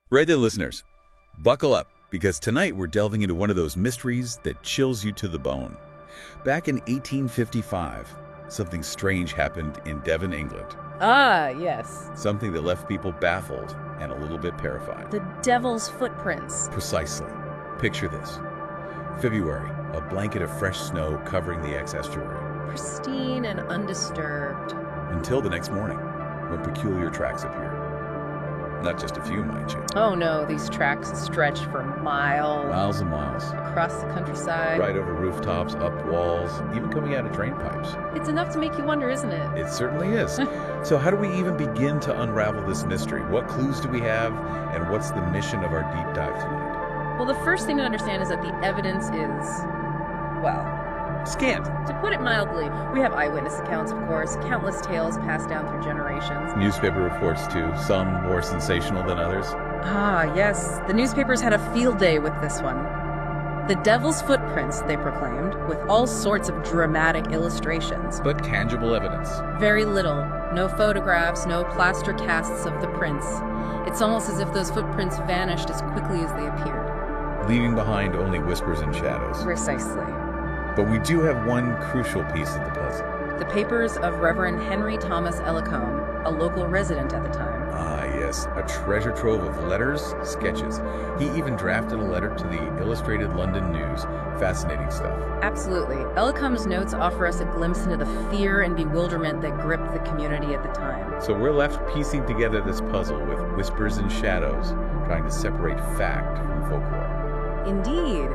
Right then, listeners, buckle up, because tonight we're delving into one of those mysteries that chills you to the bone. Back in 1855, something strange happened in Devon, England. Ah, yes. Something that left people baffled and a little bit terrified. The devil's footprints. Precisely. Picture this. February, a blanket of fresh snow covering the estuary. Pristine and undisturbed. Until the next morning, when peculiar tracks appear. Not just a few, mind you. Oh no, these tracks stretch for miles. Miles and miles. Across the countryside. Right over rooftops, up walls, even coming out of drain pipes. It's enough to make you wonder, isn't it? It certainly is. So how do we even begin to unravel this mystery? What clues do we have, and what's the mission of our deep dive tonight? Well, the first thing to understand is that the evidence is, well, scant. To put it mildly, we have eyewitness accounts, of course, countless tales passed down through generations. Newspaper reports, too, some more sensational than others. Ah, yes. The newspapers had a field day with this one. The devil's footprints, they proclaimed, with all sorts of dramatic illustrations. But tangible evidence. Very little. No photographs, no plaster casts of the prints. It's almost as if those footprints vanished as quickly as they appeared. Leaving behind only whispers and shadows. Precisely. But we do have one crucial piece of the puzzle. The papers of Reverend Henry Thomas Ellicombe, a local resident at the time. Ah, yes, a treasure trove of letters, sketches. He even drafted a letter to the Illustrated London News. Fascinating stuff. Absolutely. Ellicombe's notes offer us a glimpse into the fear and bewilderment that gripped the community at the time. So we're left piecing together this puzzle with whispers and shadows, trying to separate fact from folklore. Indeed.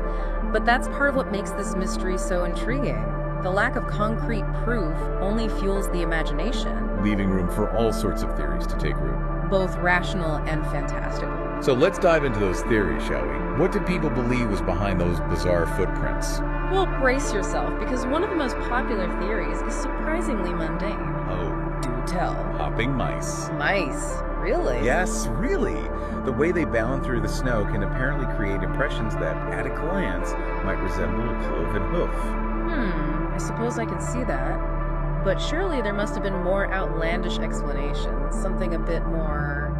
But that's part of what makes this mystery so intriguing. The lack of concrete proof only fuels the imagination, leaving room for all sorts of theories to take root. Both rational and fantastical. So let's dive into those theories, shall we? What did people believe was behind those bizarre footprints? Well, brace yourself, because one of the most popular theories is surprisingly mundane. Oh. Do tell. Hopping mice. Mice? Really? Yes, really. The way they bound through the snow can apparently create impressions that, at a glance, might resemble a cloven hoof. I suppose I can see that. But surely there must have been more outlandish explanations. Something a bit more,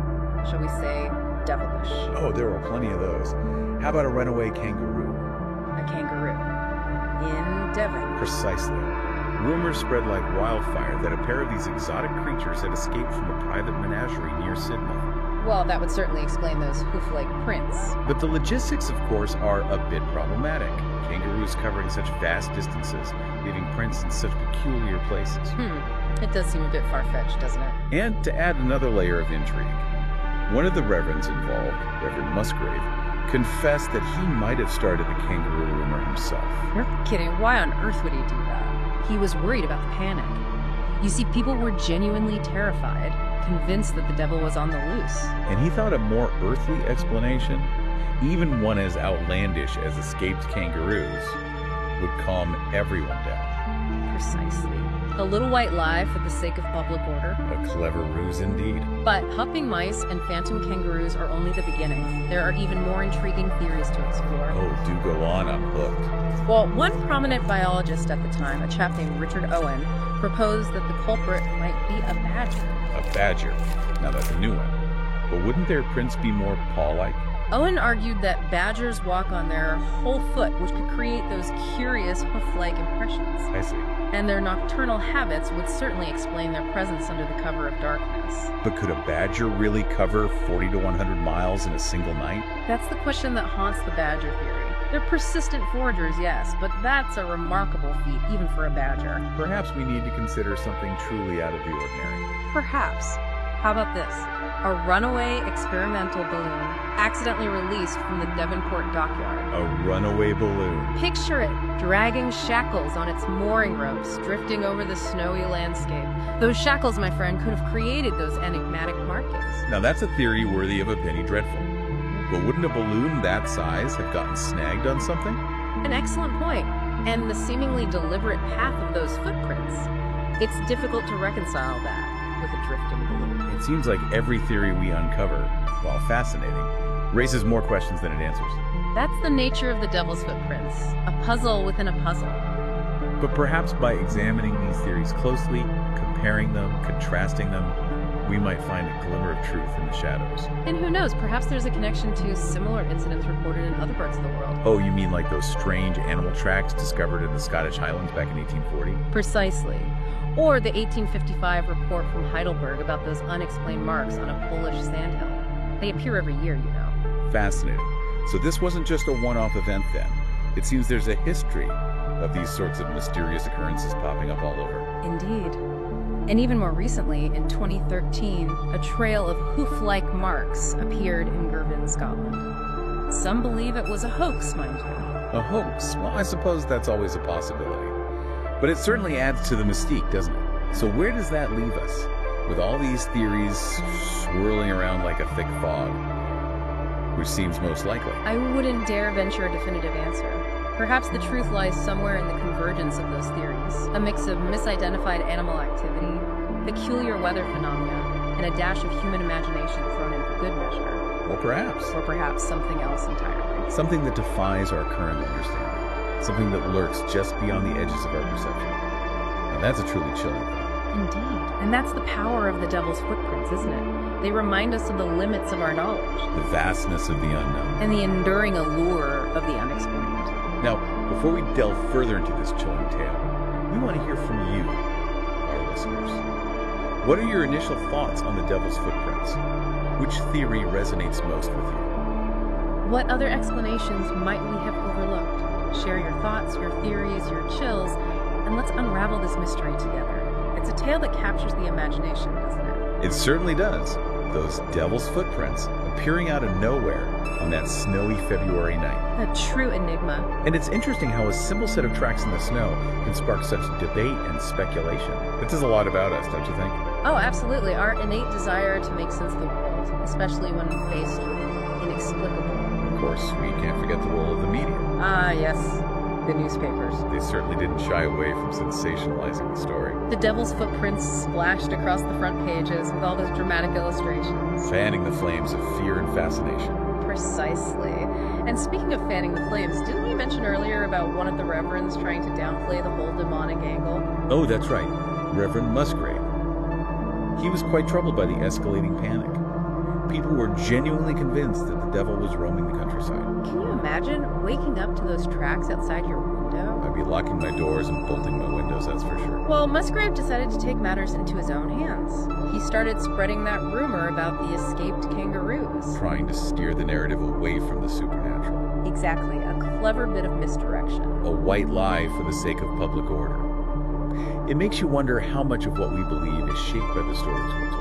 shall we say, devilish. Oh, there were plenty of those. How about a runaway kangaroo? A kangaroo. In Devon. Precisely. Rumors spread like wildfire that a pair of these exotic creatures had escaped from a private menagerie near Sydney. Well, that would certainly explain those hoof-like prints. But the logistics, of course, are a bit problematic. Kangaroos covering such vast distances, leaving prints in such peculiar places. It does seem a bit far-fetched, doesn't it? And to add another layer of intrigue, one of the reverends involved, Reverend Musgrave, confessed that he might have started the kangaroo rumor himself. You're kidding. Why on earth would he do that? He was worried about the panic. You see, people were genuinely terrified, convinced that the devil was on the loose. And he thought a more earthly explanation, even one as outlandish as escaped kangaroos, would calm everyone down. Precisely. A little white lie for the sake of public order. A clever ruse indeed. But hopping mice and phantom kangaroos are only the beginning. There are even more intriguing theories to explore. Oh, do go on, I'm hooked. Well, one prominent biologist at the time, a chap named Richard Owen, proposed that the culprit might be a badger. A badger? Now that's a new one. But wouldn't their prints be more paw-like? Owen argued that badgers walk on their whole foot, which could create those curious hoof-like impressions. I see. And their nocturnal habits would certainly explain their presence under the cover of darkness. But could a badger really cover 40 to 100 miles in a single night? That's the question that haunts the badger theory. They're persistent foragers, yes, but that's a remarkable feat, even for a badger. Perhaps we need to consider something truly out of the ordinary. Perhaps. How about this? A runaway experimental balloon accidentally released from the Devonport dockyard. A runaway balloon. Picture it, dragging shackles on its mooring ropes, drifting over the snowy landscape. Those shackles, my friend, could have created those enigmatic markings. Now that's a theory worthy of a penny dreadful. But wouldn't a balloon that size have gotten snagged on something? An excellent point. And the seemingly deliberate path of those footprints. It's difficult to reconcile that with a drifting balloon. It seems like every theory we uncover, while fascinating, raises more questions than it answers. That's the nature of the devil's footprints, a puzzle within a puzzle. But perhaps by examining these theories closely, comparing them, contrasting them, we might find a glimmer of truth in the shadows. And who knows, perhaps there's a connection to similar incidents reported in other parts of the world. Oh, you mean like those strange animal tracks discovered in the Scottish Highlands back in 1840? Precisely. Or the 1855 report from Heidelberg about those unexplained marks on a Polish sandhill. They appear every year, you know. Fascinating. So this wasn't just a one-off event then. It seems there's a history of these sorts of mysterious occurrences popping up all over. Indeed. And even more recently, in 2013, a trail of hoof-like marks appeared in Girvan, Scotland. Some believe it was a hoax, mind you. A hoax? Well, I suppose that's always a possibility. But it certainly adds to the mystique, doesn't it? So where does that leave us? With all these theories swirling around like a thick fog, which seems most likely? I wouldn't dare venture a definitive answer. Perhaps the truth lies somewhere in the convergence of those theories, a mix of misidentified animal activity, peculiar weather phenomena, and a dash of human imagination thrown in for good measure. Or perhaps Something else entirely. something that defies our current understanding. Something that lurks just beyond the edges of our perception. Now that's a truly chilling thought. Indeed. And that's the power of the devil's footprints, isn't it? They remind us of the limits of our knowledge. The vastness of the unknown. And the enduring allure of the unexplained. Now, before we delve further into this chilling tale, we want to hear from you, our listeners. What are your initial thoughts on the devil's footprints? Which theory resonates most with you? What other explanations might we have overlooked? Share your thoughts, your theories, your chills, and let's unravel this mystery together. It's a tale that captures the imagination, doesn't it? It certainly does. Those devil's footprints appearing out of nowhere on that snowy February night. A true enigma. And it's interesting how a simple set of tracks in the snow can spark such debate and speculation. It says a lot about us, don't you think? Oh, absolutely. Our innate desire to make sense of the world, especially when faced with inexplicable. Of course, we can't forget the role of the media. Ah, yes. The newspapers. They certainly didn't shy away from sensationalizing the story. The devil's footprints splashed across the front pages with all those dramatic illustrations. Fanning the flames of fear and fascination. Precisely. And speaking of fanning the flames, didn't we mention earlier about one of the reverends trying to downplay the whole demonic angle? Oh, that's right. Reverend Musgrave. He was quite troubled by the escalating panic. People were genuinely convinced that the devil was roaming the countryside. Can you imagine waking up to those tracks outside your window? I'd be locking my doors and bolting my windows, that's for sure. Well, Musgrave decided to take matters into his own hands. He started spreading that rumor about the escaped kangaroos. Trying to steer the narrative away from the supernatural. Exactly, a clever bit of misdirection. A white lie for the sake of public order. It makes you wonder how much of what we believe is shaped by the stories we're told.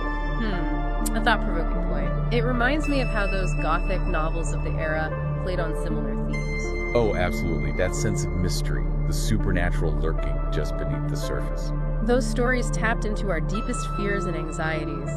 A thought-provoking point. It reminds me of how those Gothic novels of the era played on similar themes. Oh, absolutely. That sense of mystery, the supernatural lurking just beneath the surface. Those stories tapped into our deepest fears and anxieties,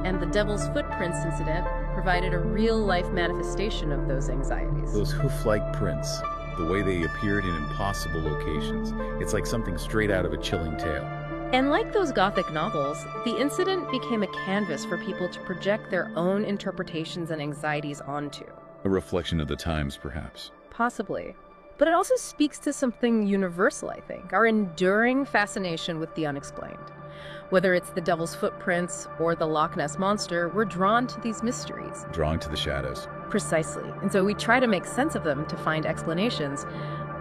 and the Devil's Footprints incident provided a real-life manifestation of those anxieties. Those hoof-like prints, the way they appeared in impossible locations, it's like something straight out of a chilling tale. And like those Gothic novels, the incident became a canvas for people to project their own interpretations and anxieties onto. A reflection of the times, perhaps. Possibly. But it also speaks to something universal, I think, our enduring fascination with the unexplained. Whether it's the Devil's Footprints or the Loch Ness Monster, we're drawn to these mysteries. Drawn to the shadows. Precisely. And so we try to make sense of them to find explanations,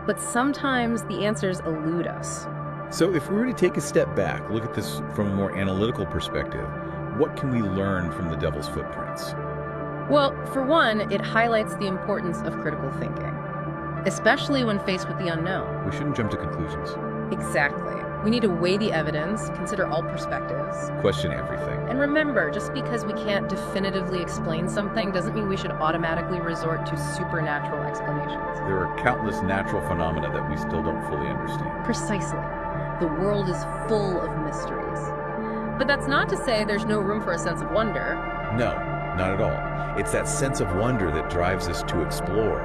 but sometimes the answers elude us. So if we were to take a step back, look at this from a more analytical perspective, what can we learn from the Devil's Footprints? Well, for one, it highlights the importance of critical thinking, especially when faced with the unknown. We shouldn't jump to conclusions. Exactly. We need to weigh the evidence, consider all perspectives. Question everything. And remember, just because we can't definitively explain something doesn't mean we should automatically resort to supernatural explanations. There are countless natural phenomena that we still don't fully understand. Precisely. The world is full of mysteries. But that's not to say there's no room for a sense of wonder. No, not at all. It's that sense of wonder that drives us to explore,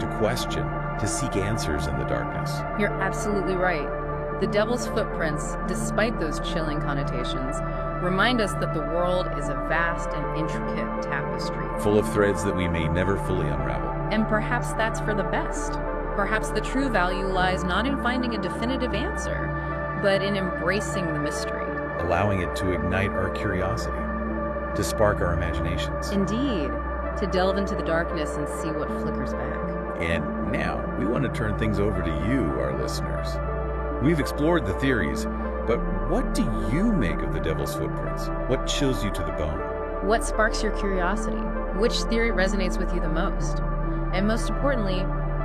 to question, to seek answers in the darkness. You're absolutely right. The Devil's Footprints, despite those chilling connotations, remind us that the world is a vast and intricate tapestry. Full of threads that we may never fully unravel. And perhaps that's for the best. Perhaps the true value lies not in finding a definitive answer, but in embracing the mystery. Allowing it to ignite our curiosity. to spark our imaginations. Indeed, to delve into the darkness and see what flickers back. And now, we want to turn things over to you, our listeners. We've explored the theories, but what do you make of the Devil's Footprints? What chills you to the bone? What sparks your curiosity? Which theory resonates with you the most? And most importantly,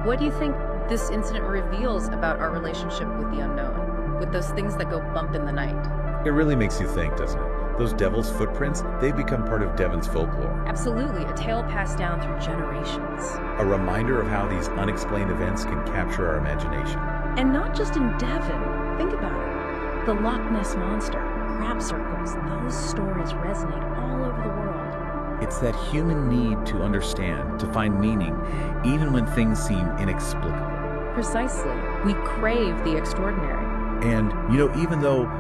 what do you think this incident reveals about our relationship with the unknown, with those things that go bump in the night? It really makes you think, doesn't it? Those Devil's Footprints, they've become part of Devon's folklore. Absolutely, a tale passed down through generations. A reminder of how these unexplained events can capture our imagination. And not just in Devon. Think about it. The Loch Ness Monster, crab circles, those stories resonate all over the world. It's that human need to understand, to find meaning, even when things seem inexplicable. Precisely. We crave the extraordinary. And, even though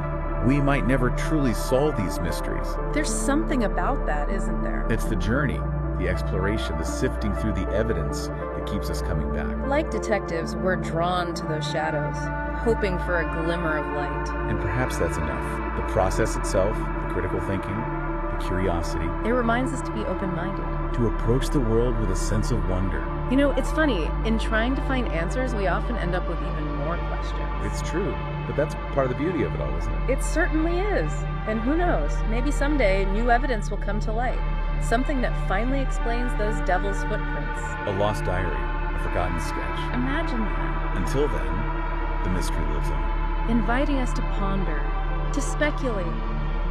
we might never truly solve these mysteries, there's something about that, isn't there? It's the journey, the exploration, the sifting through the evidence that keeps us coming back. Like detectives, we're drawn to those shadows, hoping for a glimmer of light. And perhaps that's enough. The process itself, the critical thinking, the curiosity. It reminds us to be open-minded. To approach the world with a sense of wonder. It's funny. In trying to find answers, we often end up with even more questions. It's true. But that's part of the beauty of it all, isn't it? It certainly is. And who knows, maybe someday new evidence will come to light. Something that finally explains those Devil's Footprints. A lost diary, a forgotten sketch. Imagine that. Until then, the mystery lives on. Inviting us to ponder, to speculate,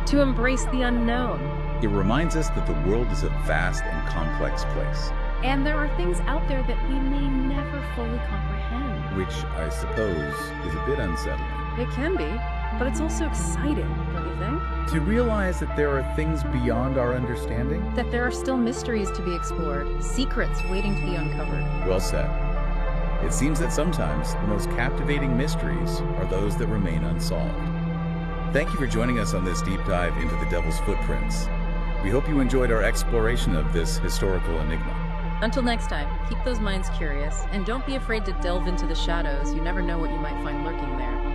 to embrace the unknown. It reminds us that the world is a vast and complex place. And there are things out there that we may never fully comprehend. Which, I suppose, is a bit unsettling. It can be, but it's also exciting, don't you think? To realize that there are things beyond our understanding? That there are still mysteries to be explored, secrets waiting to be uncovered. Well said. It seems that sometimes the most captivating mysteries are those that remain unsolved. Thank you for joining us on this deep dive into the Devil's Footprints. We hope you enjoyed our exploration of this historical enigma. Until next time, keep those minds curious, and don't be afraid to delve into the shadows. You never know what you might find lurking there.